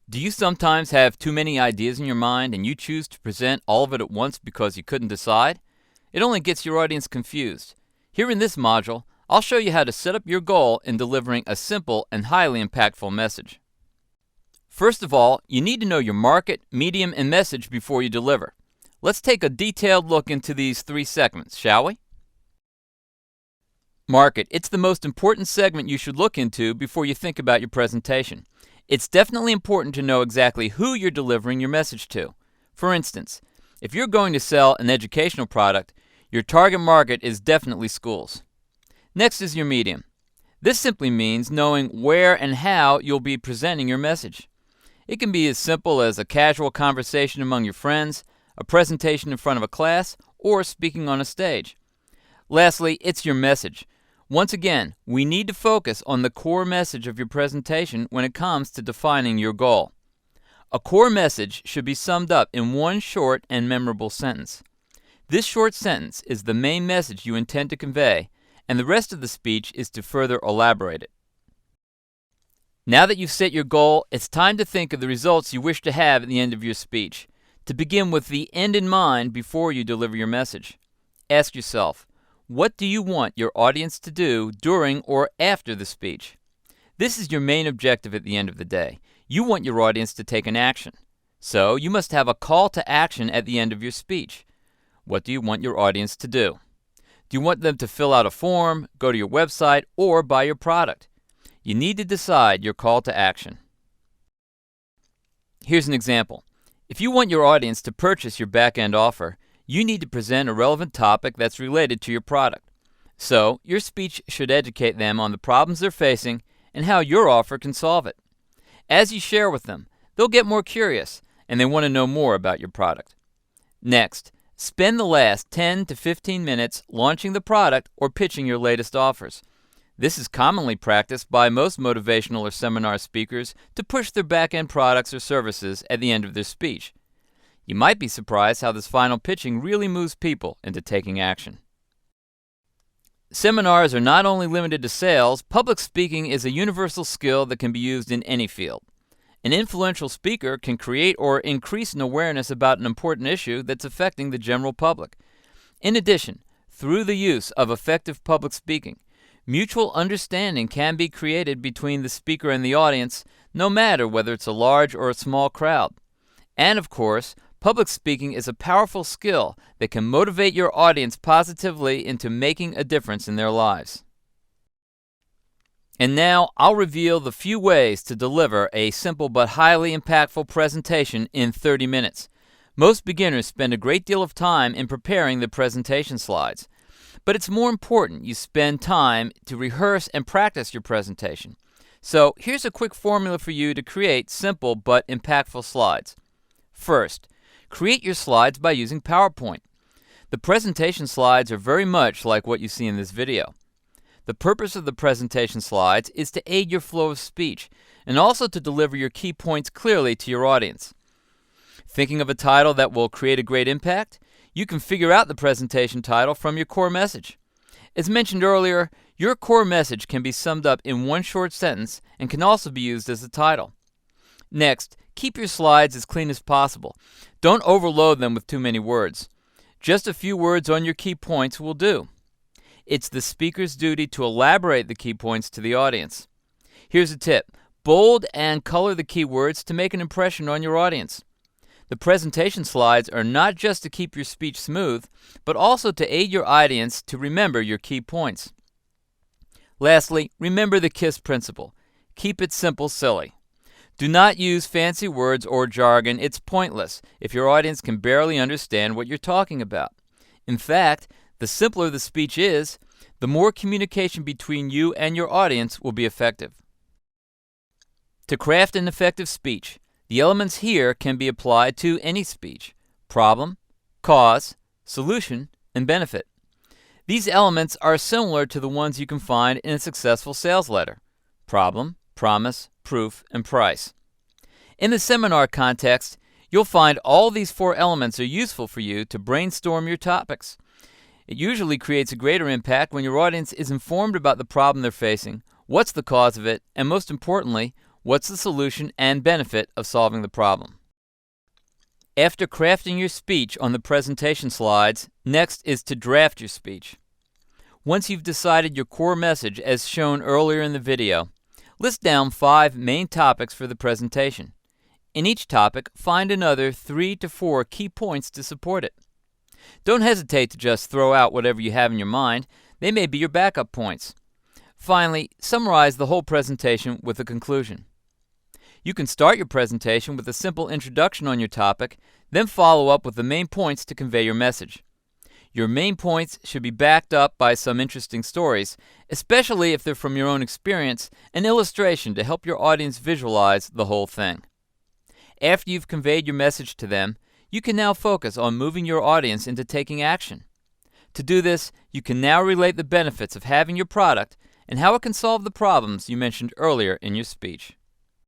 Do you sometimes have too many ideas in your mind and you choose to present all of it at once because you couldn't decide? It only gets your audience confused. Here in this module, I'll show you how to set up your goal in delivering a simple and highly impactful message. First of all, you need to know your market, medium, and message before you deliver. Let's take a detailed look into these three segments, shall we? Market. It's the most important segment you should look into before you think about your presentation. It's definitely important to know exactly who you're delivering your message to. For instance, if you're going to sell an educational product, your target market is definitely schools. Next is your medium. This simply means knowing where and how you'll be presenting your message. It can be as simple as a casual conversation among your friends, a presentation in front of a class, or speaking on a stage. Lastly, it's your message. Once again, we need to focus on the core message of your presentation when it comes to defining your goal. A core message should be summed up in one short and memorable sentence. This short sentence is the main message you intend to convey, and the rest of the speech is to further elaborate it. Now that you've set your goal, it's time to think of the results you wish to have at the end of your speech. To begin with the end in mind before you deliver your message. Ask yourself, what do you want your audience to do during or after the speech? This is your main objective at the end of the day. You want your audience to take an action. So you must have a call to action at the end of your speech. What do you want your audience to do? Do you want them to fill out a form, go to your website, or buy your product? You need to decide your call to action. Here's an example. If you want your audience to purchase your back-end offer, you need to present a relevant topic that's related to your product. So, your speech should educate them on the problems they're facing and how your offer can solve it. As you share with them, they'll get more curious and they want to know more about your product. Next, spend the last 10 to 15 minutes launching the product or pitching your latest offers. This is commonly practiced by most motivational or seminar speakers to push their back-end products or services at the end of their speech. You might be surprised how this final pitching really moves people into taking action. Seminars are not only limited to sales, public speaking is a universal skill that can be used in any field. An influential speaker can create or increase an awareness about an important issue that's affecting the general public. In addition, through the use of effective public speaking, mutual understanding can be created between the speaker and the audience, no matter whether it's a large or a small crowd. And of course, public speaking is a powerful skill that can motivate your audience positively into making a difference in their lives. And now I'll reveal the few ways to deliver a simple but highly impactful presentation in 30 minutes. Most beginners spend a great deal of time in preparing the presentation slides. But it's more important you spend time to rehearse and practice your presentation. So here's a quick formula for you to create simple but impactful slides. First, create your slides by using PowerPoint. The presentation slides are very much like what you see in this video. The purpose of the presentation slides is to aid your flow of speech and also to deliver your key points clearly to your audience. Thinking of a title that will create a great impact? You can figure out the presentation title from your core message. As mentioned earlier, your core message can be summed up in one short sentence and can also be used as a title. Next, keep your slides as clean as possible. Don't overload them with too many words. Just a few words on your key points will do. It's the speaker's duty to elaborate the key points to the audience. Here's a tip. Bold and color the key words to make an impression on your audience. The presentation slides are not just to keep your speech smooth, but also to aid your audience to remember your key points. Lastly, remember the KISS principle. Keep it simple, silly. Do not use fancy words or jargon. It's pointless if your audience can barely understand what you're talking about. In fact, the simpler the speech is, the more communication between you and your audience will be effective. To craft an effective speech, the elements here can be applied to any speech: problem, cause, solution, and benefit. These elements are similar to the ones you can find in a successful sales letter: problem, promise, proof, and price. In the seminar context, you'll find all these four elements are useful for you to brainstorm your topics. It usually creates a greater impact when your audience is informed about the problem they're facing, what's the cause of it, and most importantly, What's the solution and benefit of solving the problem? After crafting your speech on the presentation slides, next is to draft your speech. Once you've decided your core message as shown earlier in the video, list down 5 main topics for the presentation. In each topic, find another 3 to 4 key points to support it. Don't hesitate to just throw out whatever you have in your mind. They may be your backup points. Finally, summarize the whole presentation with a conclusion. You can start your presentation with a simple introduction on your topic, then follow up with the main points to convey your message. Your main points should be backed up by some interesting stories, especially if they're from your own experience, an illustration to help your audience visualize the whole thing. After you've conveyed your message to them, you can now focus on moving your audience into taking action. To do this, you can now relate the benefits of having your product and how it can solve the problems you mentioned earlier in your speech.